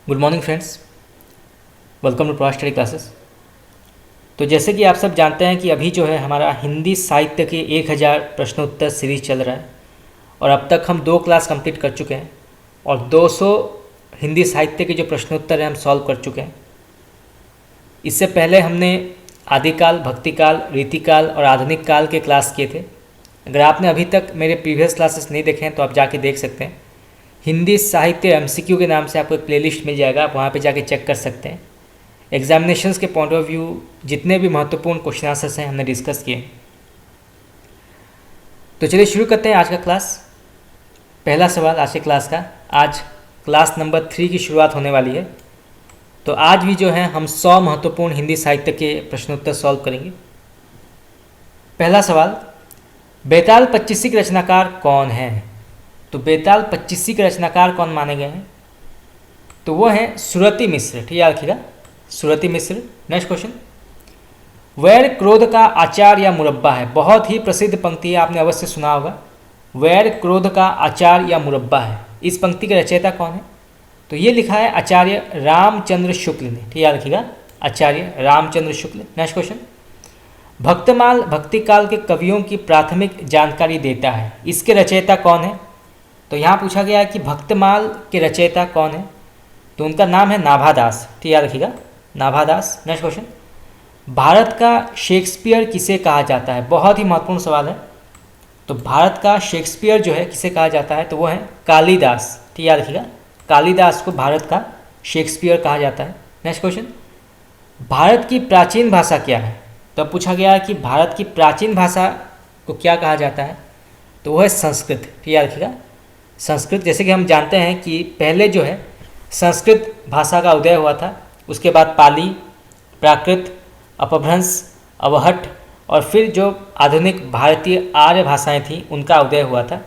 Good morning friends, welcome to Pravas study classes. तो जैसे कि आप सब जानते हैं कि अभी जो है हमारा हिंदी साहित्य के 1000 प्रश्नोत्तर सीरीज चल रहा है और अब तक हम 2 क्लास कंप्लीट कर चुके हैं और 200 हिंदी साहित्य के जो प्रश्नोत्तर हैं हम सॉल्व कर चुके हैं। इससे पहले हमने आदिकाल, भक्तिकाल, रीतिकाल और आधुनिक काल के क्लास किए थे। अगर आपने अभी तक मेरे प्रीवियस क्लासेस नहीं देखे हैं तो आप जाके देख सकते हैं। हिंदी साहित्य एमसीक्यू के नाम से आपको एक प्लेलिस्ट मिल जाएगा, आप वहाँ पे जाके चेक कर सकते हैं। एग्जामिनेशंस के पॉइंट ऑफ व्यू जितने भी महत्वपूर्ण क्वेश्चन आंसर्स हैं हमने डिस्कस किए। तो चलिए शुरू करते हैं आज का क्लास। पहला सवाल आज के क्लास का, आज क्लास नंबर 3 की शुरुआत होने वाली है। तो आज भी जो है हम 100 महत्वपूर्ण हिंदी साहित्य के प्रश्नोत्तर सॉल्व करेंगे। पहला सवाल, बेताल पच्चीसी के रचनाकार कौन है? तो बेताल पच्चीसी के रचनाकार कौन माने गए हैं? तो वो हैं सुरति मिश्र। ठीक याद रखिएगा, सुरति मिश्र। नेक्स्ट क्वेश्चन, वैर क्रोध का आचार या मुरब्बा है? बहुत ही प्रसिद्ध पंक्ति है, आपने अवश्य सुना होगा। वैर क्रोध का आचार या मुरब्बा है, इस पंक्ति के रचयिता कौन है? तो ये लिखा है आचार्य रामचंद्र शुक्ल ने। ठीक याद रखिएगा, आचार्य रामचंद्र शुक्ल। नेक्स्ट क्वेश्चन, भक्तमाल भक्तिकाल के कवियों की प्राथमिक जानकारी देता है, इसके रचयिता कौन है? तो यहाँ पूछा गया है कि भक्तमाल के रचयिता कौन है? तो उनका नाम है नाभादास। ठीक याद रखिएगा, नाभादास। नेक्स्ट क्वेश्चन, भारत का शेक्सपियर किसे कहा जाता है? बहुत ही महत्वपूर्ण सवाल है। तो भारत का शेक्सपियर जो है किसे कहा जाता है? तो वो है कालिदास। ठीक याद रखिएगा, कालिदास को भारत का शेक्सपियर कहा जाता है। नेक्स्ट क्वेश्चन, भारत की प्राचीन भाषा क्या है? तो पूछा गया है कि भारत की प्राचीन भाषा को क्या कहा जाता है? तो वो है संस्कृत। ठीक याद रखिएगा, संस्कृत। जैसे कि हम जानते हैं कि पहले जो है संस्कृत भाषा का उदय हुआ था, उसके बाद पाली, प्राकृत, अपभ्रंश, अवहट और फिर जो आधुनिक भारतीय आर्य भाषाएं थी उनका उदय हुआ था।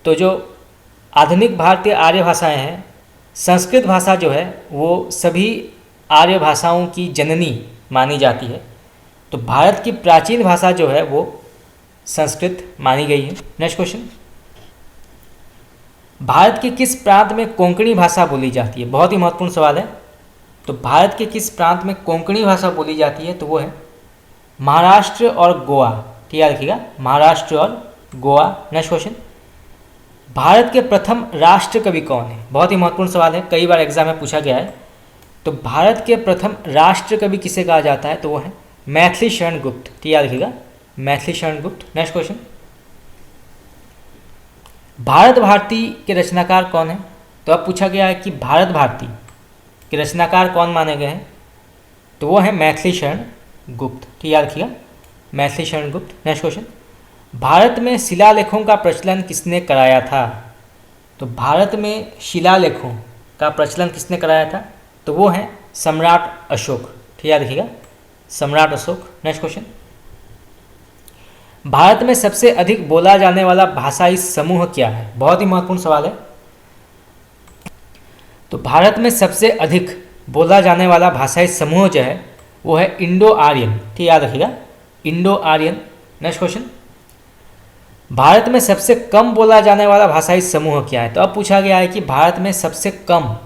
तो जो आधुनिक भारतीय आर्य भाषाएं हैं, संस्कृत भाषा जो है वो सभी आर्य भाषाओं की जननी मानी जाती है। तो भारत की प्राचीन भाषा जो है वो संस्कृत मानी गई है। नेक्स्ट क्वेश्चन, भारत के किस प्रांत में कोंकणी भाषा बोली जाती है? बहुत ही महत्वपूर्ण सवाल है। तो भारत के किस प्रांत में कोंकणी भाषा बोली जाती है? तो वो है महाराष्ट्र और गोवा। ठीक याद रखिएगा, महाराष्ट्र और गोवा। नेक्स्ट क्वेश्चन, भारत के प्रथम राष्ट्र कवि कौन है? बहुत ही महत्वपूर्ण सवाल है, कई बार एग्जाम में पूछा गया है। तो भारत के प्रथम राष्ट्र कवि किसे कहा जाता है? तो वो है मैथिली शरण गुप्त। ठीक याद रखिएगा, मैथिली शरण गुप्त। नेक्स्ट क्वेश्चन, भारत भारती के रचनाकार कौन है? तो अब पूछा गया है कि भारत भारती के रचनाकार कौन माने गए हैं? तो वो है मैथिली शरण गुप्त। ठीक याद रखिएगा, मैथिली शरण गुप्त। नेक्स्ट क्वेश्चन, भारत में शिलालेखों का प्रचलन किसने कराया था? तो भारत में शिलालेखों का प्रचलन किसने कराया था? तो वो है सम्राट अशोक। ठीक याद रखिएगा, सम्राट अशोक। नेक्स्ट क्वेश्चन, भारत में सबसे अधिक बोला जाने वाला भाषाई समूह क्या है? बहुत ही महत्वपूर्ण सवाल है। तो भारत में सबसे अधिक बोला जाने वाला भाषाई समूह जो है वो है इंडो आर्यन। ठीक याद रखिएगा, Indo Aryan. Next question, Bharat में सबसे कम बोला जाने वाला भाषाई समूह क्या है? तो अब पूछा गया है कि भारत में सबसे कम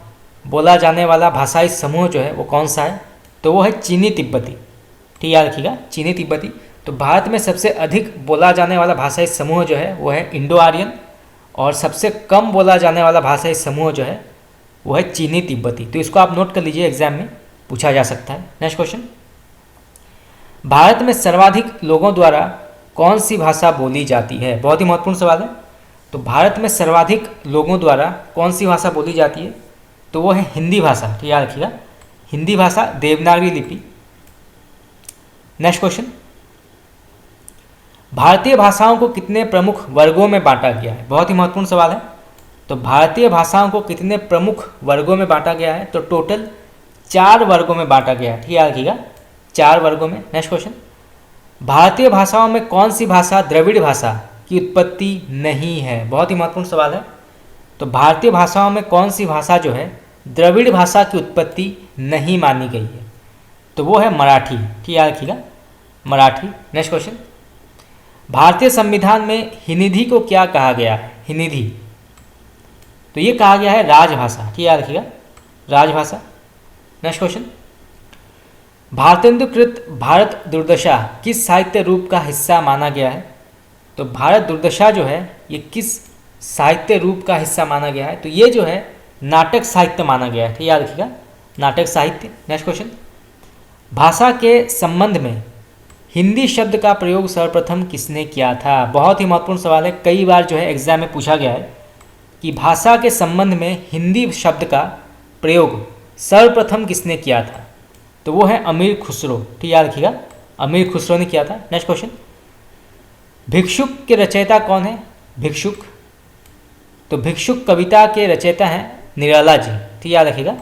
बोला जाने वाला भाषाई समूह जो है वो कौन सा है? तो वो है चीनी तिब्बती। ठीक याद रखिएगा, चीनी तिब्बती। तो भारत में सबसे अधिक बोला जाने वाला भाषाई समूह जो है वो है इंडो आर्यन और सबसे कम बोला जाने वाला भाषाई समूह जो है वो है चीनी तिब्बती। तो इसको आप नोट कर लीजिए, एग्जाम में पूछा जा सकता है। नेक्स्ट क्वेश्चन, भारत में सर्वाधिक लोगों द्वारा कौन सी भाषा बोली जाती है? बहुत ही महत्वपूर्ण सवाल है। तो भारत में सर्वाधिक लोगों द्वारा कौन सी भाषा बोली जाती है? तो वो है हिंदी भाषा। ठीक याद रखिएगा, हिंदी भाषा, देवनागरी लिपि। नेक्स्ट क्वेश्चन, भारतीय भाषाओं को कितने प्रमुख वर्गों में बांटा गया है? बहुत ही महत्वपूर्ण सवाल है। तो भारतीय भाषाओं को कितने प्रमुख वर्गों में बांटा गया है? तो टोटल 4 वर्गों में बांटा गया है। ठीक याद रखिएगा, 4 वर्गों में। नेक्स्ट क्वेश्चन, भारतीय भाषाओं में कौन सी भाषा द्रविड़ भाषा की उत्पत्ति नहीं है? बहुत ही महत्वपूर्ण सवाल है। तो भारतीय भाषाओं में कौन सी भाषा जो है द्रविड़ भाषा की उत्पत्ति नहीं मानी गई है? तो वो है मराठी। ठीक याद रखिएगा, मराठी। नेक्स्ट क्वेश्चन, भारतीय संविधान में हिंदी को क्या कहा गया है? हिंदी, तो ये कहा गया है राजभाषा। ठीक याद रखिएगा, राजभाषा। नेक्स्ट क्वेश्चन, भारतेंदुकृत भारत दुर्दशा किस साहित्य रूप का हिस्सा माना गया है? तो भारत दुर्दशा जो है ये किस साहित्य रूप का हिस्सा माना गया है? तो ये जो है नाटक साहित्य माना गया है, ठीक याद रखिएगा, नाटक साहित्य। नेक्स्ट क्वेश्चन, भाषा के संबंध में हिंदी शब्द का प्रयोग सर्वप्रथम किसने किया था? बहुत ही महत्वपूर्ण सवाल है, कई बार जो है एग्जाम में पूछा गया है कि भाषा के संबंध में हिंदी शब्द का प्रयोग सर्वप्रथम किसने किया था? तो वो है अमीर खुसरो, ठीक याद रखिएगा, अमीर खुसरो ने किया था। नेक्स्ट क्वेश्चन, भिक्षुक के रचयिता कौन है? भिक्षुक, तो भिक्षुक कविता के रचयिता हैं निराला जी, ठीक याद रखिएगा,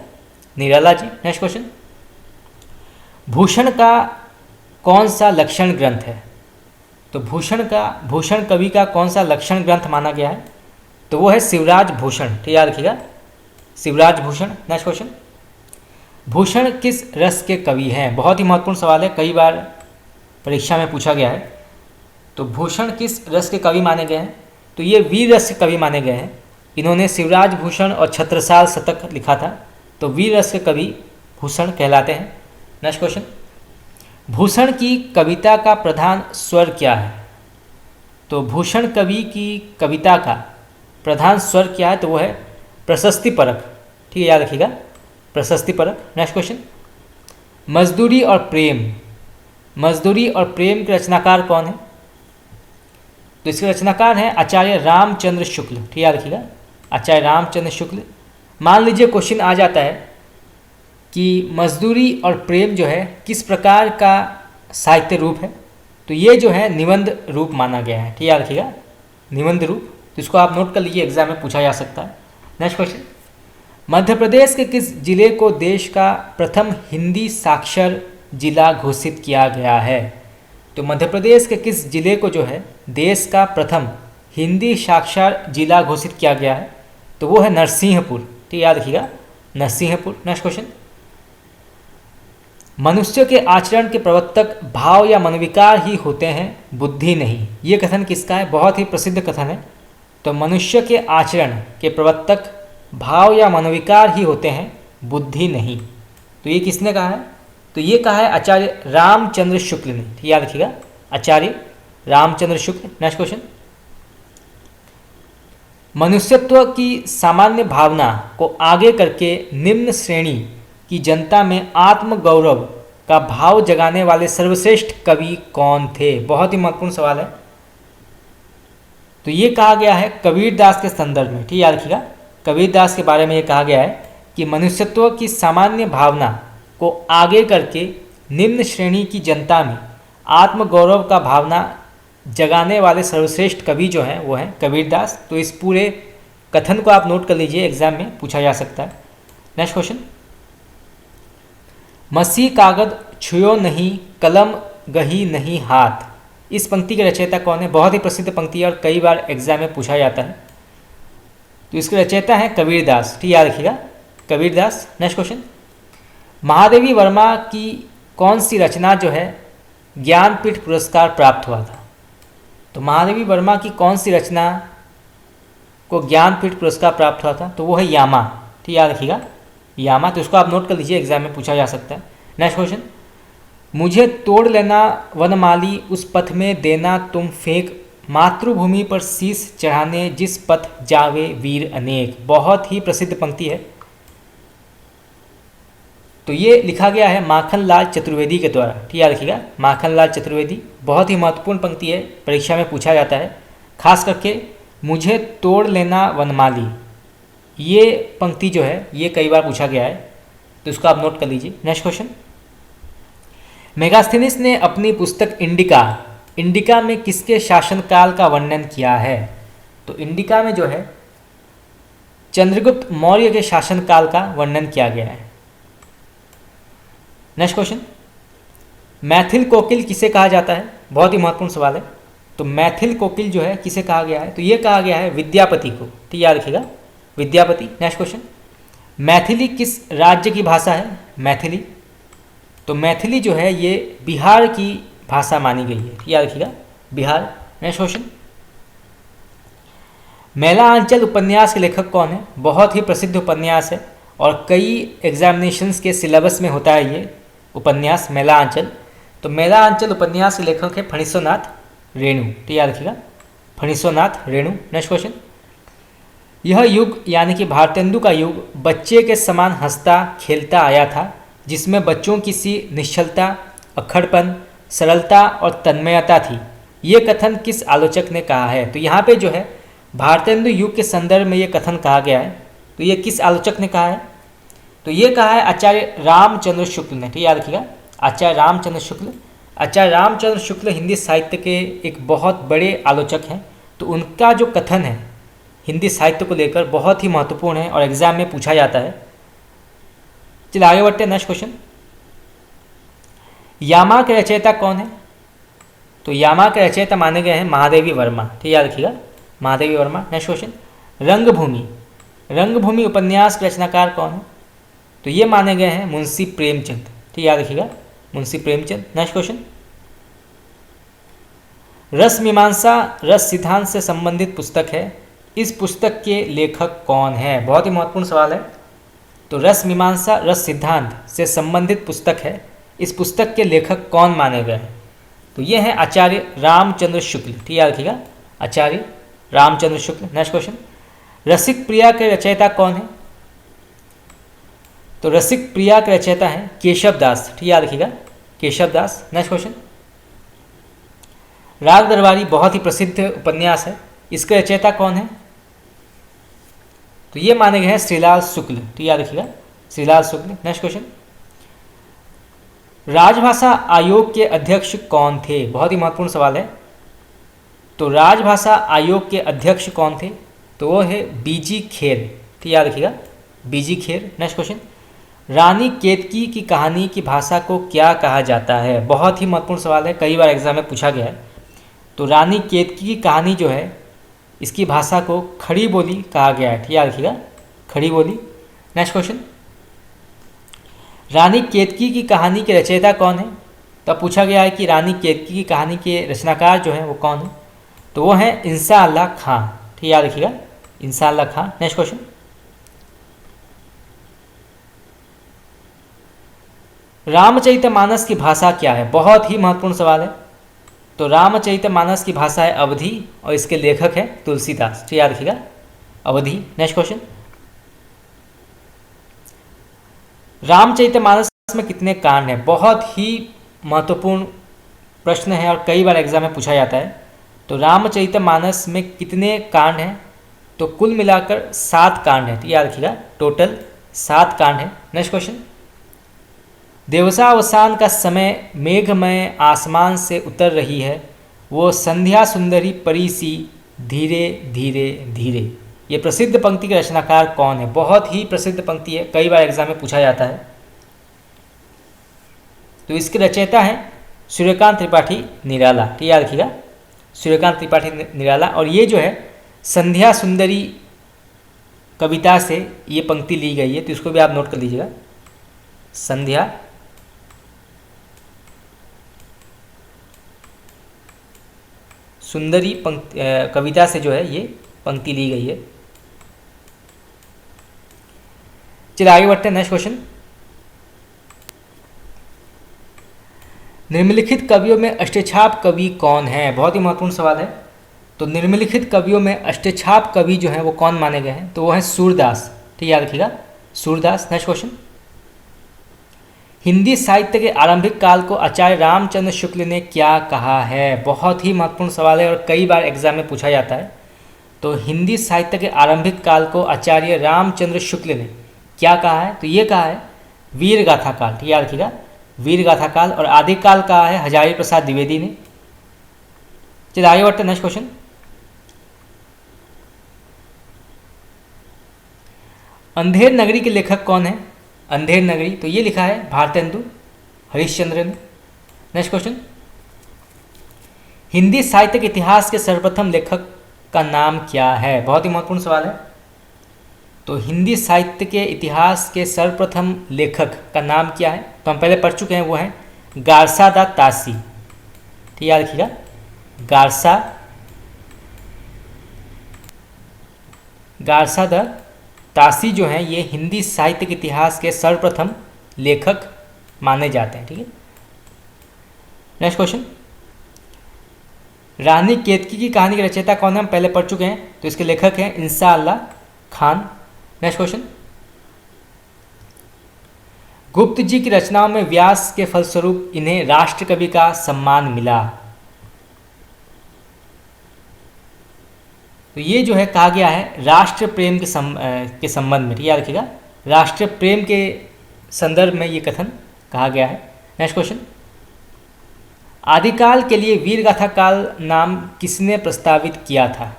निराला जी। नेक्स्ट क्वेश्चन, भूषण का कौन सा लक्षण ग्रंथ है? तो भूषण कवि का कौन सा लक्षण ग्रंथ माना गया है? तो वो है शिवराज भूषण, ठीक याद रखिएगा, शिवराज भूषण। नेक्स्ट क्वेश्चन, भूषण किस रस के कवि हैं? बहुत ही महत्वपूर्ण सवाल है, कई बार परीक्षा में पूछा गया है। तो भूषण किस रस के कवि माने गए हैं? तो ये वीर रस के कवि माने गए हैं। इन्होंने शिवराज भूषण और छत्रसाल शतक लिखा था, तो वीर रस के कवि भूषण कहलाते हैं। नेक्स्ट क्वेश्चन, भूषण की कविता का प्रधान स्वर क्या है? तो भूषण कवि की कविता का प्रधान स्वर क्या है? तो वो है प्रशस्ति परक, ठीक है, याद रखिएगा, प्रशस्ति परक। नेक्स्ट क्वेश्चन, मजदूरी और प्रेम के रचनाकार कौन है? तो इसके रचनाकार हैं आचार्य रामचंद्र शुक्ल, ठीक याद रखिएगा, आचार्य रामचंद्र शुक्ल। मान लीजिए क्वेश्चन आ जाता है कि मजदूरी और प्रेम जो है किस प्रकार का साहित्य रूप है? तो ये जो है निबंध रूप माना गया है, ठीक याद रखिएगा, निबंध रूप। तो इसको आप नोट कर लीजिए, एग्जाम में पूछा जा सकता है। नेक्स्ट क्वेश्चन, मध्य प्रदेश के किस जिले को देश का प्रथम हिंदी साक्षर जिला घोषित किया गया है? तो मध्य प्रदेश के किस जिले को जो है देश का प्रथम हिंदी साक्षर जिला घोषित किया गया है? तो वो है नरसिंहपुर, ठीक याद रखिएगा, नरसिंहपुर। नेक्स्ट क्वेश्चन, मनुष्य के आचरण के प्रवर्तक भाव या मनोविकार ही होते हैं, बुद्धि नहीं। ये कथन किसका है? बहुत ही प्रसिद्ध कथन है। तो मनुष्य के आचरण के प्रवर्तक भाव या मनोविकार ही होते हैं, बुद्धि नहीं। तो ये किसने कहा है? तो ये कहा है आचार्य रामचंद्र शुक्ल ने, ठीक याद रखिएगा, आचार्य रामचंद्र शुक्ल। नेक्स्ट क्वेश्चन, मनुष्यत्व की सामान्य भावना को आगे करके निम्न श्रेणी की जनता में आत्मगौरव का भाव जगाने वाले सर्वश्रेष्ठ कवि कौन थे? बहुत ही महत्वपूर्ण सवाल है। तो ये कहा गया है कबीरदास के संदर्भ में, ठीक याद रखिएगा, कबीरदास के बारे में ये कहा गया है कि मनुष्यत्व की सामान्य भावना को आगे करके निम्न श्रेणी की जनता में आत्मगौरव का भावना जगाने वाले सर्वश्रेष्ठ कवि जो हैं वो हैं कबीरदास। तो इस पूरे कथन को आप नोट कर लीजिए, एग्जाम में पूछा जा सकता है। नेक्स्ट क्वेश्चन, मसी कागद छुयो नहीं, कलम गही नहीं हाथ, इस पंक्ति के रचयिता कौन है? बहुत ही प्रसिद्ध पंक्ति है और कई बार एग्जाम में पूछा जाता है। तो इसके रचयिता हैं कबीरदास, ठीक याद रखिएगा, कबीरदास। नेक्स्ट क्वेश्चन, महादेवी वर्मा की कौन सी रचना जो है ज्ञानपीठ पुरस्कार प्राप्त हुआ था? तो महादेवी वर्मा की कौन सी रचना को ज्ञानपीठ पुरस्कार प्राप्त हुआ था? तो वो है यामा, ठीक याद रखिएगा, यामा। तो इसको आप नोट कर लीजिए, एग्जाम में पूछा जा सकता है। नेक्स्ट क्वेश्चन, मुझे तोड़ लेना वनमाली, उस पथ में देना तुम फेंक, मातृभूमि पर शीश चढ़ाने जिस पथ जावे वीर अनेक। बहुत ही प्रसिद्ध पंक्ति है। तो ये लिखा गया है माखनलाल चतुर्वेदी के द्वारा, ठीक याद रखिएगा, माखनलाल चतुर्वेदी। बहुत ही महत्वपूर्ण पंक्ति है, परीक्षा में पूछा जाता है, खास करके मुझे तोड़ लेना वनमाली, ये पंक्ति जो है ये कई बार पूछा गया है, तो इसको आप नोट कर लीजिए। नेक्स्ट क्वेश्चन, मेगास्थनीज ने अपनी पुस्तक इंडिका में किसके शासनकाल का वर्णन किया है? तो इंडिका में जो है चंद्रगुप्त मौर्य के शासनकाल का वर्णन किया गया है। नेक्स्ट क्वेश्चन, मैथिल कोकिल किसे कहा जाता है? बहुत ही महत्वपूर्ण सवाल है। तो मैथिल कोकिल जो है किसे कहा गया है? तो ये कहा गया है विद्यापति को, ठीक याद रखिएगा, विद्यापति। नेक्स्ट क्वेश्चन, मैथिली किस राज्य की भाषा है? मैथिली, तो मैथिली जो है ये बिहार की भाषा मानी गई है, ठीक याद रखिएगा, बिहार। नेक्स्ट क्वेश्चन, मेला आंचल उपन्यास के लेखक कौन है? बहुत ही प्रसिद्ध उपन्यास है और कई एग्जामिनेशंस के सिलेबस में होता है ये उपन्यास मेला आंचल। तो मेला आंचल उपन्यास के लेखक है फणीश्वरनाथ रेणु, ठीक याद रखिएगा, फणीश्वरनाथ रेणु। नेक्स्ट क्वेश्चन, यह युग यानी कि भारतेंदु का युग बच्चे के समान हंसता खेलता आया था, जिसमें बच्चों की सी निश्चलता, अक्खड़पन, सरलता और तन्मयता थी। ये कथन किस आलोचक ने कहा है? तो यहाँ पे जो है भारतेंदु युग के संदर्भ में ये कथन कहा गया है, तो ये किस आलोचक ने कहा है? तो ये कहा है आचार्य रामचंद्र शुक्ल ने, ठीक याद रखिएगा, आचार्य रामचंद्र शुक्ल। आचार्य रामचंद्र शुक्ल हिंदी साहित्य के एक बहुत बड़े आलोचक हैं, तो उनका जो कथन है हिंदी साहित्य को लेकर बहुत ही महत्वपूर्ण है और एग्जाम में पूछा जाता है। चलिए आगे बढ़ते हैं, नेक्स्ट क्वेश्चन, यामा के रचयिता कौन है? तो यामा के रचयिता माने गए हैं महादेवी वर्मा, ठीक याद रखिएगा, महादेवी वर्मा। नेक्स्ट क्वेश्चन, रंगभूमि, रंगभूमि उपन्यास के रचनाकार कौन है? तो ये माने गए हैं मुंशी प्रेमचंद, ठीक याद रखिएगा, मुंशी प्रेमचंद। नेक्स्ट क्वेश्चन, रस मीमांसा रस सिद्धांत से संबंधित पुस्तक है, इस पुस्तक के लेखक कौन है? बहुत ही महत्वपूर्ण सवाल है। तो रस मीमांसा रस सिद्धांत से संबंधित पुस्तक है, इस पुस्तक के लेखक कौन माने गए हैं? तो ये है आचार्य रामचंद्र शुक्ल, ठीक याद रखिएगा, आचार्य रामचंद्र शुक्ल। नेक्स्ट क्वेश्चन, रसिक प्रिया के रचयिता कौन है? तो रसिक प्रिया के रचयिता हैं केशव दास, ठीक याद रखिएगा, केशव दास। नेक्स्ट क्वेश्चन, राग दरबारी बहुत ही प्रसिद्ध उपन्यास है, इसके रचयिता कौन है? तो ये माने गए हैं श्रीलाल शुक्ल, ठीक याद रखिएगा, श्रीलाल शुक्ल। नेक्स्ट क्वेश्चन, राजभाषा आयोग के अध्यक्ष कौन थे? बहुत ही महत्वपूर्ण सवाल है। तो राजभाषा आयोग के अध्यक्ष कौन थे? तो वो है बीजी खेर, ठीक याद रखिएगा, बीजी खेर। नेक्स्ट क्वेश्चन, रानी केतकी की कहानी की भाषा को क्या कहा जाता है? बहुत ही महत्वपूर्ण सवाल है, कई बार एग्जाम में पूछा गया है। तो रानी केतकी की कहानी जो है इसकी भाषा को खड़ी बोली कहा गया है, ठीक याद रखिएगा, खड़ी बोली। नेक्स्ट क्वेश्चन, रानी केतकी की कहानी के रचयिता कौन है? तब पूछा गया है कि रानी केतकी की कहानी के रचनाकार जो है वो कौन है? तो वो है इंसा अल्लाह खां, ठीक याद रखिएगा, इंसा अल्लाह खां। नेक्स्ट क्वेश्चन, रामचरितमानस की भाषा क्या है? बहुत ही महत्वपूर्ण सवाल है। तो रामचरितमानस की भाषा है अवधी और इसके लेखक है तुलसीदास, ठीक याद रखिएगा, अवधी। नेक्स्ट क्वेश्चन, रामचरितमानस में कितने कांड हैं? बहुत ही महत्वपूर्ण प्रश्न है और कई बार एग्जाम में पूछा जाता है। तो रामचरितमानस में कितने कांड हैं? तो कुल मिलाकर 7 कांड हैं, ठीक याद रखिएगा, टोटल 7 कांड हैं। नेक्स्ट क्वेश्चन, देवसावसान का समय मेघमय आसमान से उतर रही है, वो संध्या सुंदरी परी सी धीरे धीरे धीरे। ये प्रसिद्ध पंक्ति के रचनाकार कौन है? बहुत ही प्रसिद्ध पंक्ति है, कई बार एग्जाम में पूछा जाता है। तो इसके रचयिता हैं सूर्यकांत त्रिपाठी निराला, ठीक याद रखिएगा, सूर्यकांत त्रिपाठी निराला। और ये जो है संध्या सुंदरी कविता से ये पंक्ति ली गई है, तो इसको भी आप नोट कर लीजिएगा, संध्या सुंदरी कविता से जो है ये पंक्ति ली गई है। चलिए आगे बढ़ते हैं, नेक्स्ट क्वेश्चन, निम्नलिखित कवियों में अष्टछाप कवि कौन है? बहुत ही महत्वपूर्ण सवाल है। तो निम्नलिखित कवियों में अष्टछाप कवि जो है वो कौन माने गए हैं? तो वो है सूरदास, ठीक याद रखिएगा, सूरदास। नेक्स्ट क्वेश्चन, हिंदी साहित्य के आरंभिक काल को आचार्य रामचंद्र शुक्ल ने क्या कहा है? बहुत ही महत्वपूर्ण सवाल है और कई बार एग्जाम में पूछा जाता है। तो हिंदी साहित्य के आरंभिक काल को आचार्य रामचंद्र शुक्ल ने क्या कहा है? तो ये कहा है वीर गाथा काल, ठीक याद रखिएगा, वीर गाथा काल। और आदिकाल कहा है हजारी प्रसाद द्विवेदी ने। चलिए आगे बढ़ते हैं, नेक्स्ट क्वेश्चन, अंधेर नगरी के लेखक कौन है? अंधेर नगरी, तो ये लिखा है भारतेंदु हरिश्चंद्र ने। नेक्स्ट क्वेश्चन, हिंदी साहित्य के इतिहास के सर्वप्रथम लेखक का नाम क्या है? बहुत ही महत्वपूर्ण सवाल है। तो हिंदी साहित्य के इतिहास के सर्वप्रथम लेखक का नाम क्या है? तो हम पहले पढ़ चुके हैं, वो है गारसा दा तासी, ठीक याद रखिएगा, गारसा दा तासी जो हैं ये हिंदी साहित्य के इतिहास के सर्वप्रथम लेखक माने जाते हैं। ठीक है, नेक्स्ट क्वेश्चन, रानी केतकी की कहानी के रचयिता कौन है? हम पहले पढ़ चुके हैं, तो इसके लेखक हैं इंसा अल्लाह खान। नेक्स्ट क्वेश्चन, गुप्त जी की रचनाओं में व्यास के फलस्वरूप इन्हें राष्ट्र कवि का सम्मान मिला। तो ये जो है कहा गया है राष्ट्र प्रेम के संबंध में, याद रखिएगा, राष्ट्र प्रेम के संदर्भ में ये कथन कहा गया है। नेक्स्ट क्वेश्चन, आदिकाल के लिए वीरगाथा काल नाम किसने प्रस्तावित किया था?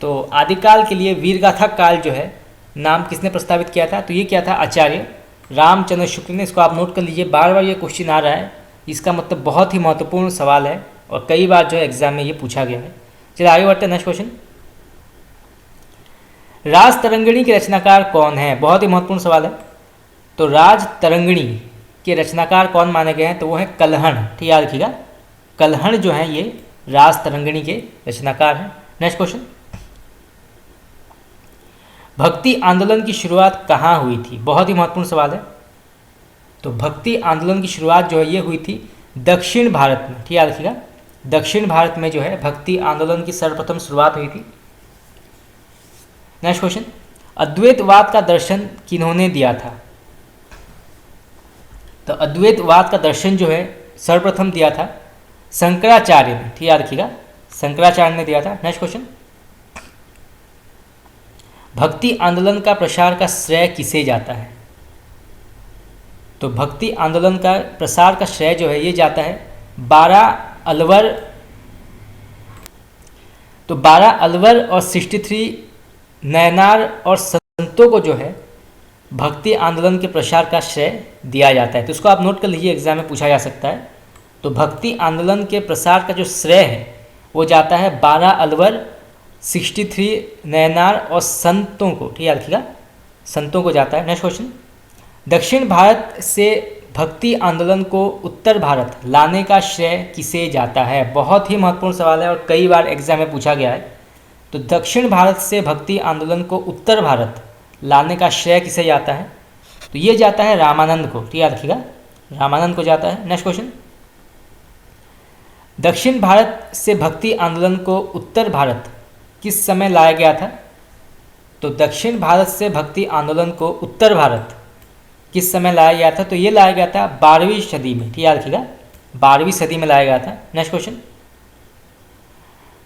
तो आदिकाल के लिए वीरगाथा काल जो है नाम किसने प्रस्तावित किया था? तो ये क्या था? आचार्य रामचंद्र शुक्ल ने। इसको आप नोट कर लीजिए, बार बार ये क्वेश्चन आ रहा है, इसका मतलब बहुत ही महत्वपूर्ण सवाल है और कई बार जो है एग्जाम में ये पूछा गया है। चलिए आगे बढ़ते हैं, नेक्स्ट क्वेश्चन, राज तरंगिणी के रचनाकार कौन है? बहुत ही महत्वपूर्ण सवाल है। तो राज तरंगिणी के रचनाकार कौन माने गए हैं? तो वो है कल्हण। ठीक, याद रखिएगा, कल्हण जो है ये राज तरंगिणी के रचनाकार हैं। नेक्स्ट क्वेश्चन, भक्ति आंदोलन की शुरुआत कहाँ हुई थी? बहुत ही महत्वपूर्ण सवाल है। तो भक्ति आंदोलन की शुरुआत जो है ये हुई थी दक्षिण भारत में। ठीक, याद रखिएगा, दक्षिण भारत में जो है भक्ति आंदोलन की सर्वप्रथम शुरुआत हुई थी। नेक्स्ट क्वेश्चन, अद्वैतवाद का दर्शन किन्होंने दिया था? तो अद्वैतवाद का दर्शन जो है सर्वप्रथम दिया था शंकराचार्य ने। ठीक, याद रखिएगा, शंकराचार्य ने दिया था। नेक्स्ट क्वेश्चन, भक्ति आंदोलन का प्रसार का श्रेय किसे जाता है? तो भक्ति आंदोलन का प्रसार का श्रेय जो है ये जाता है 12 अलवर। तो 12 अलवर और 63 नयनार और संतों को जो है भक्ति आंदोलन के प्रसार का श्रेय दिया जाता है। तो इसको आप नोट कर लीजिए, एग्जाम में पूछा जा सकता है। तो भक्ति आंदोलन के प्रसार का जो श्रेय है वो जाता है 12 अलवर, 63 नयनार और संतों को। ठीक, याद रखिएगा, संतों को जाता है। नेक्स्ट क्वेश्चन, दक्षिण भारत से भक्ति आंदोलन को उत्तर भारत लाने का श्रेय किसे जाता है? बहुत ही महत्वपूर्ण सवाल है और कई बार एग्जाम में पूछा गया है। तो दक्षिण भारत से भक्ति आंदोलन को उत्तर भारत लाने का श्रेय किसे जाता है? तो ये जाता है रामानंद को। ठीक, याद रखिएगा, रामानंद को जाता है। नेक्स्ट क्वेश्चन, दक्षिण भारत से भक्ति आंदोलन को उत्तर भारत किस समय लाया गया था? तो दक्षिण भारत से भक्ति आंदोलन को उत्तर भारत किस समय लाया गया था? तो ये लाया गया था 12वीं सदी में। ठीक, याद रखिएगा, 12वीं सदी में लाया गया था। नेक्स्ट क्वेश्चन,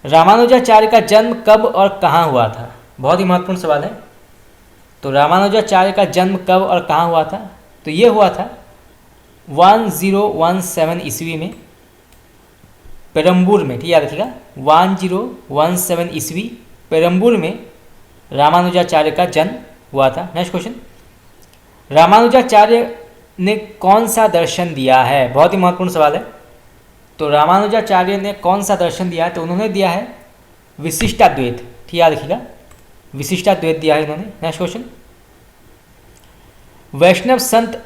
रामानुजाचार्य का जन्म कब और कहाँ हुआ था? बहुत ही महत्वपूर्ण सवाल है। तो रामानुजाचार्य का जन्म कब और कहाँ हुआ था? तो ये हुआ था 1017 ईस्वी में पेरम्बूर में। ठीक, याद रखिएगा, 1017 ईस्वी पेरम्बूर में रामानुजाचार्य का जन्म हुआ था। नेक्स्ट क्वेश्चन, रामानुजाचार्य ने कौन सा दर्शन दिया है? बहुत ही महत्वपूर्ण सवाल है। तो रामानुजाचार्य ने कौन सा दर्शन दिया है? तो उन्होंने दिया है विशिष्टाद्वैत। ठीक, याद रखिएगा, विशिष्टाद्वैत दिया है इन्होंने। नेक्स्ट क्वेश्चन, वैष्णव संत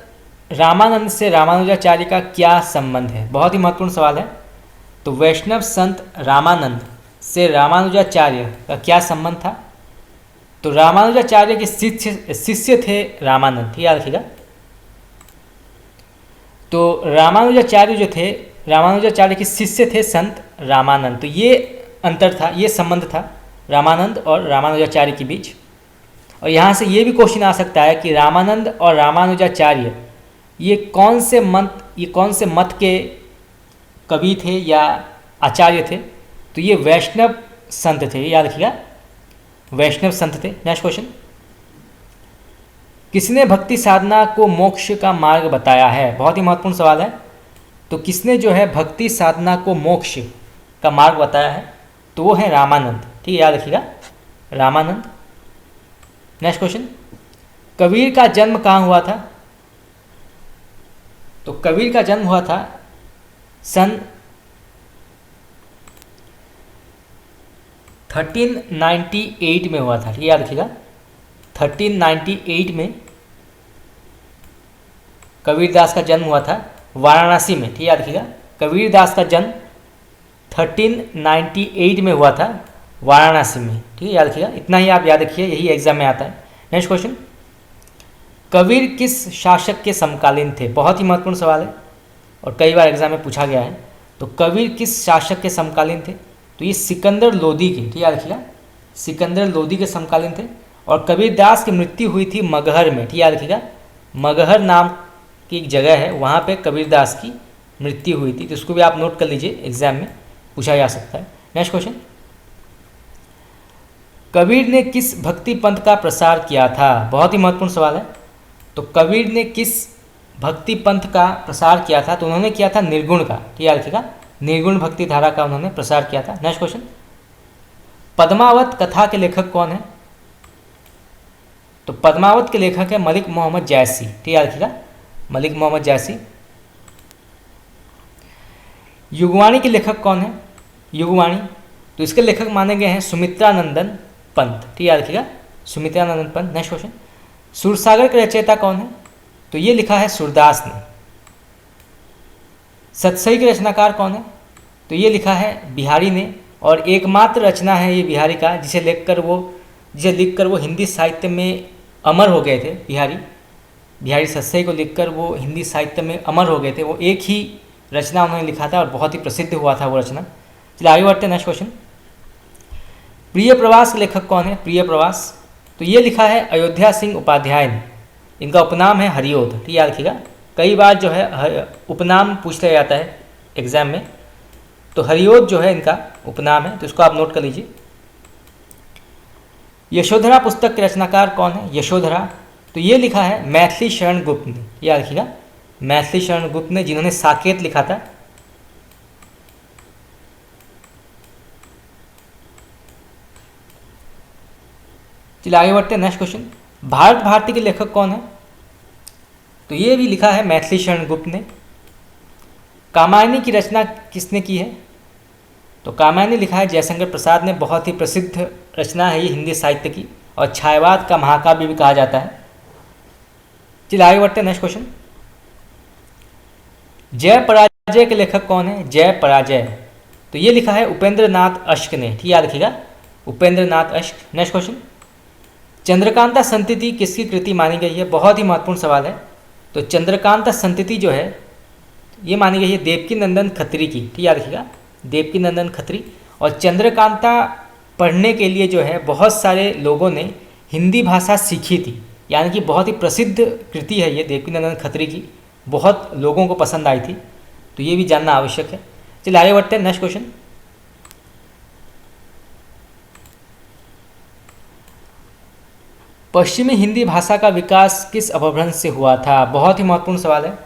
रामानंद से रामानुजाचार्य का क्या संबंध है? बहुत ही महत्वपूर्ण सवाल है। तो वैष्णव संत रामानंद से रामानुजाचार्य का क्या संबंध था? तो रामानुजाचार्य के शिष्य थे रामानंद। ठीक, याद रखिएगा। तो रामानुजाचार्य जो थे, रामानुजाचार्य के शिष्य थे संत रामानंद। तो ये अंतर था, ये संबंध था रामानंद और रामानुजाचार्य के बीच। और यहाँ से ये भी क्वेश्चन आ सकता है कि रामानंद और रामानुजाचार्य ये कौन से मत के कवि थे या आचार्य थे? तो ये वैष्णव संत थे। याद रखिएगा, वैष्णव संत थे। नेक्स्ट क्वेश्चन, किसने भक्ति साधना को मोक्ष का मार्ग बताया है? बहुत ही महत्वपूर्ण सवाल है। तो किसने जो है भक्ति साधना को मोक्ष का मार्ग बताया है? तो वो है रामानंद। ठीक है, याद रखिएगा, रामानंद। नेक्स्ट क्वेश्चन, कबीर का जन्म कहाँ हुआ था? तो कबीर का जन्म हुआ था सन 1398 में हुआ था। ठीक है, याद रखिएगा, 1398 में कबीरदास का जन्म हुआ था वाराणसी में। ठीक है, याद रखिएगा, कबीरदास का जन्म 1398 में हुआ था वाराणसी में। ठीक है, याद रखिएगा, इतना ही आप याद रखिए, यही एग्जाम में आता है। नेक्स्ट क्वेश्चन, कबीर किस शासक के समकालीन थे? बहुत ही महत्वपूर्ण सवाल है और कई बार एग्जाम में पूछा गया है। तो कबीर किस शासक के समकालीन थे? तो ये सिकंदर लोदी के, ठीक याद रखिएगा, सिकंदर लोदी के समकालीन थे। और कबीरदास की मृत्यु हुई थी मगहर में, ठीक याद रखिएगा, मगहर नाम की एक जगह है, वहाँ पे कबीरदास की मृत्यु हुई थी। तो इसको भी आप नोट कर लीजिए, एग्जाम में पूछा जा सकता है। नेक्स्ट क्वेश्चन, कबीर ने किस भक्ति पंथ का प्रसार किया था? बहुत ही महत्वपूर्ण सवाल है। तो कबीर ने किस भक्ति पंथ का प्रसार किया था? तो उन्होंने किया था निर्गुण का, ठीक याद रखिएगा, निर्गुण भक्ति धारा का उन्होंने प्रसार किया था। नेक्स्ट क्वेश्चन, पद्मावत कथा के लेखक कौन है? तो पद्मावत के लेखक है मलिक मोहम्मद जैसी, ठीक याद रखिएगा, मलिक मोहम्मद जैसी। युगवाणी के लेखक कौन है? युगवाणी, तो इसके लेखक माने गए हैं सुमित्रानंदन पंत, ठीक याद रखिएगा, सुमित्रानंदन पंत। नेक्स्ट क्वेश्चन, सूरसागर के रचयिता कौन है? तो ये लिखा है सूरदास ने। सतसई के रचनाकार कौन है? तो ये लिखा है बिहारी ने। और एकमात्र रचना है ये बिहारी का जिसे लिखकर वो हिंदी साहित्य में अमर हो गए थे। बिहारी सतसई को लिखकर वो हिंदी साहित्य में अमर हो गए थे। वो एक ही रचना उन्होंने लिखा था और बहुत ही प्रसिद्ध हुआ था वो रचना। चलिए आगे बढ़ते हैं। नेक्स्ट क्वेश्चन, प्रिय प्रवास के लेखक कौन है? प्रिय प्रवास, तो ये लिखा है अयोध्या सिंह उपाध्याय ने। इनका उपनाम है हरिओध, ठीक याद रखिएगा, कई बार जो है उपनाम पूछ लिया जाता है एग्जाम में। तो हरिओध जो है इनका उपनाम है, तो इसको आप नोट कर लीजिए। यशोधरा पुस्तक के रचनाकार कौन है? यशोधरा, तो ये लिखा है मैथिली शरण गुप्त ने, याद रखिएगा, मैथिली शरण गुप्त ने, जिन्होंने साकेत लिखा था। चलिए आगे बढ़ते हैं। नेक्स्ट क्वेश्चन, भारत भारती के लेखक कौन है? तो ये भी लिखा है मैथिली शरण गुप्त ने। कामायनी की रचना किसने की है? तो कामायनी लिखा है जयशंकर प्रसाद ने। बहुत ही प्रसिद्ध रचना है ये हिंदी साहित्य की और छायावाद का महाकाव्य भी कहा जाता है। चलिए आगे बढ़ते हैं। नेक्स्ट क्वेश्चन, जय पराजय के लेखक कौन है? जय पराजय, तो ये लिखा है उपेंद्र नाथ अश्क ने, ठीक याद रखिएगा, उपेंद्र नाथ अश्क। नेक्स्ट क्वेश्चन, चंद्रकांता संतति किसकी कृति मानी गई है? बहुत ही महत्वपूर्ण सवाल है। तो चंद्रकांता संतति जो है ये मानी गई है देवकी नंदन खत्री की, ठीक याद रखिएगा, देवकी नंदन खत्री। और चंद्रकांता पढ़ने के लिए जो है बहुत सारे लोगों ने हिंदी भाषा सीखी थी, यानी कि बहुत ही प्रसिद्ध कृति है ये देवकी नंदन खत्री की, बहुत लोगों को पसंद आई थी। तो ये भी जानना आवश्यक है। चलिए आगे बढ़ते हैं। नेक्स्ट क्वेश्चन, पश्चिमी हिंदी भाषा का विकास किस अपभ्रंश से हुआ था? बहुत ही महत्वपूर्ण सवाल है।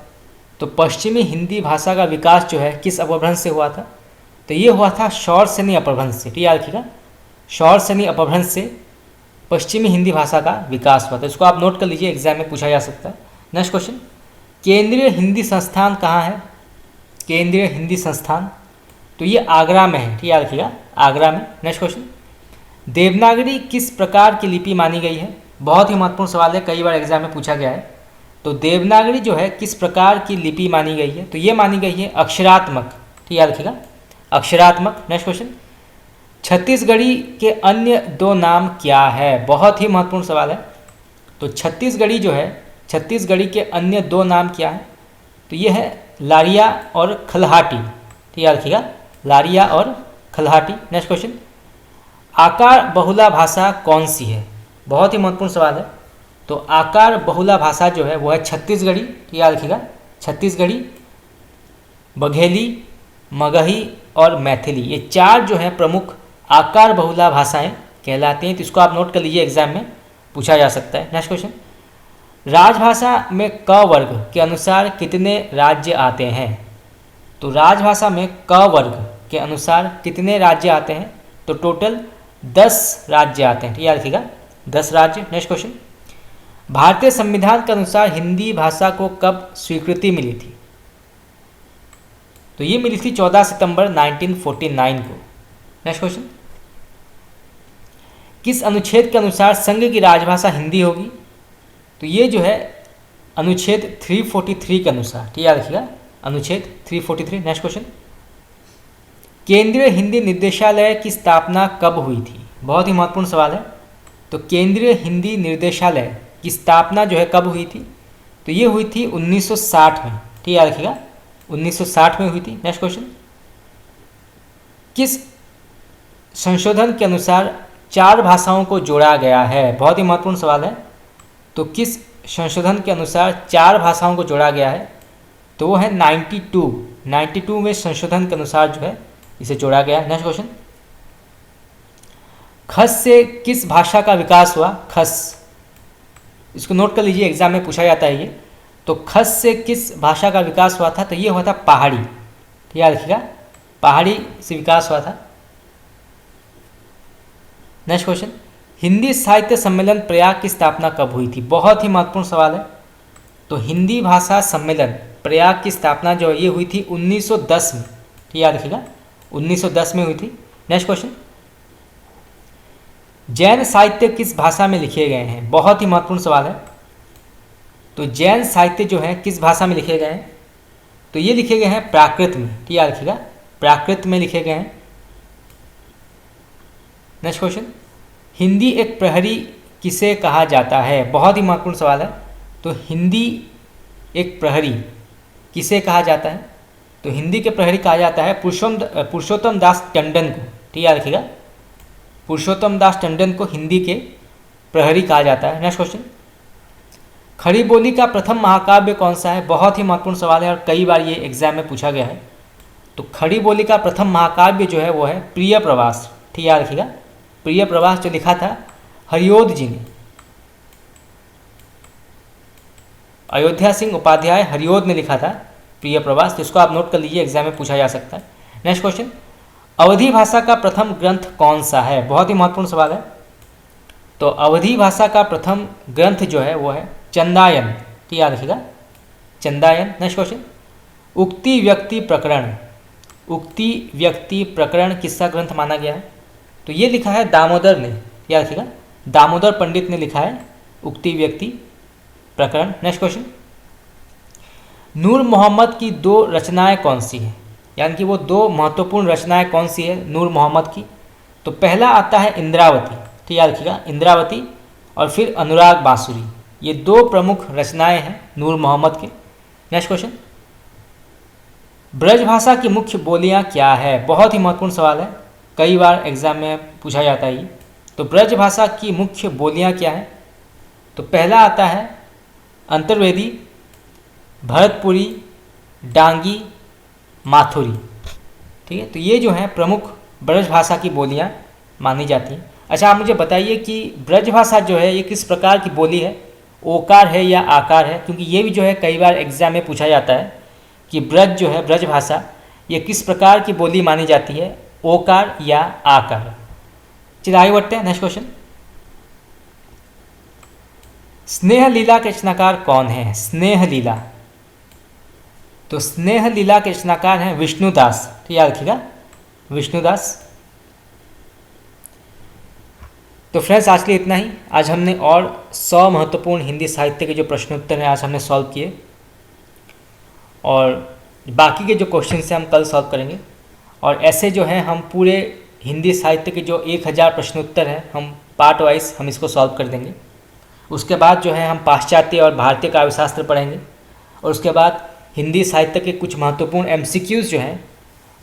तो पश्चिमी हिंदी भाषा का विकास जो है किस अपभ्रंश से हुआ था? तो ये हुआ था शौरसेनी अपभ्रंश से, ठीक याद रखिएगा, शौरसेनी अपभ्रंश से पश्चिमी हिंदी भाषा का विकास हुआ था। इसको आप नोट कर लीजिए, एग्जाम में पूछा जा सकता है। नेक्स्ट क्वेश्चन, केंद्रीय हिंदी संस्थान कहाँ है? केंद्रीय हिंदी संस्थान, तो ये आगरा में है, ठीक याद रखिएगा, आगरा में। नेक्स्ट क्वेश्चन, देवनागरी किस प्रकार की लिपि मानी गई है? बहुत ही महत्वपूर्ण सवाल है, कई बार एग्जाम में पूछा गया है। तो देवनागरी जो है किस प्रकार की लिपि मानी गई है? तो ये मानी गई है अक्षरात्मक, ठीक याद रखिएगा, अक्षरात्मक। नेक्स्ट क्वेश्चन, छत्तीसगढ़ी के अन्य दो नाम क्या है? बहुत ही महत्वपूर्ण सवाल है। तो छत्तीसगढ़ी जो है, छत्तीसगढ़ी के अन्य दो नाम क्या है? तो ये है लारिया और खलहाटी, ठीक याद रखिएगा, लारिया और खलहाटी। नेक्स्ट क्वेश्चन, आकार बहुला भाषा कौन सी है? बहुत ही महत्वपूर्ण सवाल है। तो आकार बहुला भाषा जो है वो है छत्तीसगढ़ी, ठीक याद रखिएगा, छत्तीसगढ़ी, बघेली, मगही और मैथिली, ये चार जो है प्रमुख आकार बहुला भाषाएं कहलाती हैं। तो इसको आप नोट कर लीजिए, एग्जाम में पूछा जा सकता है। नेक्स्ट क्वेश्चन, राजभाषा में क वर्ग के अनुसार कितने राज्य आते हैं? तो राजभाषा में क वर्ग के अनुसार कितने राज्य आते हैं? तो टोटल 10 राज्य आते हैं, ठीक याद रखिएगा, 10 राज्य। नेक्स्ट क्वेश्चन, भारतीय संविधान के अनुसार हिंदी भाषा को कब स्वीकृति मिली थी? तो ये मिली थी 14 सितंबर 1949 को। नेक्स्ट क्वेश्चन, किस अनुच्छेद के अनुसार संघ की राजभाषा हिंदी होगी? तो ये जो है अनुच्छेद 343 के अनुसार, ठीक याद रखिएगा, अनुच्छेद 343। नेक्स्ट क्वेश्चन, केंद्रीय हिंदी निर्देशालय की स्थापना कब हुई थी? बहुत ही महत्वपूर्ण सवाल है। तो केंद्रीय हिंदी निर्देशालय की स्थापना जो है कब हुई थी? तो ये हुई थी 1960 में। ठीक याद रखिएगा, 1960 में हुई थी। नेक्स्ट क्वेश्चन, किस संशोधन के अनुसार 4 भाषाओं को जोड़ा गया है? बहुत ही महत्वपूर्ण सवाल है। तो किस संशोधन के अनुसार 4 भाषाओं को जोड़ा गया है? तो वो है 92 में संशोधन के अनुसार जो है इसे जोड़ा गया है। नेक्स्ट क्वेश्चन, खस से किस भाषा का विकास हुआ? खस, इसको नोट कर लीजिए, एग्जाम में पूछा जाता है ये। तो खस से किस भाषा का विकास हुआ था? तो ये हुआ था पहाड़ी। तो याद रखिएगा, पहाड़ी से विकास हुआ था। नेक्स्ट क्वेश्चन, हिंदी साहित्य सम्मेलन प्रयाग की स्थापना कब हुई थी? बहुत ही महत्वपूर्ण सवाल है। तो हिंदी भाषा सम्मेलन प्रयाग की स्थापना जो है ये हुई थी 1910 में। ठीक याद रखिएगा, 1910 में हुई थी। नेक्स्ट क्वेश्चन, जैन साहित्य किस भाषा में लिखे गए हैं? बहुत ही महत्वपूर्ण सवाल है। तो जैन साहित्य जो है किस भाषा में लिखे गए हैं? तो ये लिखे गए हैं प्राकृत में। ठीक याद रखिएगा, प्राकृत में लिखे गए हैं। नेक्स्ट क्वेश्चन, हिंदी एक प्रहरी किसे कहा जाता है? बहुत ही महत्वपूर्ण सवाल है। तो हिंदी एक प्रहरी किसे कहा जाता है? तो हिंदी के प्रहरी कहा जाता है पुरुषोत्तम दास टंडन को। ठीक याद रखिएगा, पुरुषोत्तम दास टंडन को हिंदी के प्रहरी कहा जाता है। नेक्स्ट क्वेश्चन, खड़ी बोली का प्रथम महाकाव्य कौन सा है? बहुत ही महत्वपूर्ण सवाल है और कई बार ये एग्जाम में पूछा गया है। तो खड़ी बोली का प्रथम महाकाव्य जो है वो है प्रिय प्रवास। ठीक याद रखिएगा, प्रिय प्रवास जो लिखा था हरिओध जी ने, अयोध्या सिंह उपाध्याय हरिओध ने लिखा था प्रिय प्रवास। जिसको आप नोट कर लीजिए, एग्जाम में पूछा जा सकता है। नेक्स्ट क्वेश्चन, अवधी भाषा का प्रथम ग्रंथ कौन सा है? बहुत ही महत्वपूर्ण सवाल है। तो अवधी भाषा का प्रथम ग्रंथ जो है वो है चंदायन। ठीक याद रखिएगा, चंदायन। नेक्स्ट क्वेश्चन, उक्ति व्यक्ति प्रकरण, उक्ति व्यक्ति प्रकरण किसका ग्रंथ माना गया है? तो ये लिखा है दामोदर ने। याद रखिएगा, दामोदर पंडित ने लिखा है उक्ति व्यक्ति प्रकरण। नेक्स्ट क्वेश्चन, नूर मोहम्मद की 2 रचनाएं कौन सी हैं? यानी कि वो 2 महत्वपूर्ण रचनाएं कौन सी है नूर मोहम्मद की? तो पहला आता है इंद्रावती। ठीक याद रखिएगा, इंद्रावती, और फिर अनुराग बांसुरी। ये 2 प्रमुख रचनाएं हैं नूर मोहम्मद की। नेक्स्ट क्वेश्चन, ब्रजभाषा की मुख्य बोलियां क्या है? बहुत ही महत्वपूर्ण सवाल है, कई बार एग्जाम में पूछा जाता है ये। तो ब्रजभाषा की मुख्य बोलियां क्या है? तो पहला आता है अंतर्वेदी, भरतपुरी, डांगी, माथुरी। ठीक है, तो ये जो हैं प्रमुख ब्रजभाषा की बोलियां मानी जाती हैं। अच्छा, आप मुझे बताइए कि ब्रजभाषा जो है ये किस प्रकार की बोली है? ओकार है या आकार है? क्योंकि ये भी जो है कई बार एग्जाम में पूछा जाता है कि ब्रज जो है ब्रजभाषा ये किस प्रकार की बोली मानी जाती है, ओकार या आकार। चलिए आगे बढ़ते हैं। नेक्स्ट क्वेश्चन, स्नेह लीला के रचनाकार कौन है? स्नेह लीला, तो स्नेह लीला के रचनाकार हैं विष्णुदास। ठीक याद रखिएगा, विष्णुदास। तो फ्रेंड्स, आज के लिए इतना ही। आज हमने और 100 महत्वपूर्ण हिंदी साहित्य के जो प्रश्नोत्तर हैं आज हमने सॉल्व किए, और बाकी के जो क्वेश्चन हैं हम कल सॉल्व करेंगे। और ऐसे जो हैं हम पूरे हिंदी साहित्य के जो 1000 प्रश्नोत्तर हैं हम पार्ट वाइज हम इसको सॉल्व कर देंगे। उसके बाद जो है हम पाश्चात्य और भारतीय काव्यशास्त्र पढ़ेंगे, और उसके बाद हिंदी साहित्य के कुछ महत्वपूर्ण MCQs जो हैं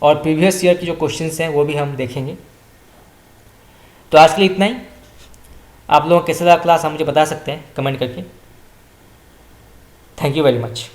और प्रीवियस ईयर के जो क्वेश्चंस हैं वो भी हम देखेंगे। तो आज के लिए इतना ही। आप लोगों को कैसा लगा क्लास आप मुझे बता सकते हैं कमेंट करके। Thank you very much.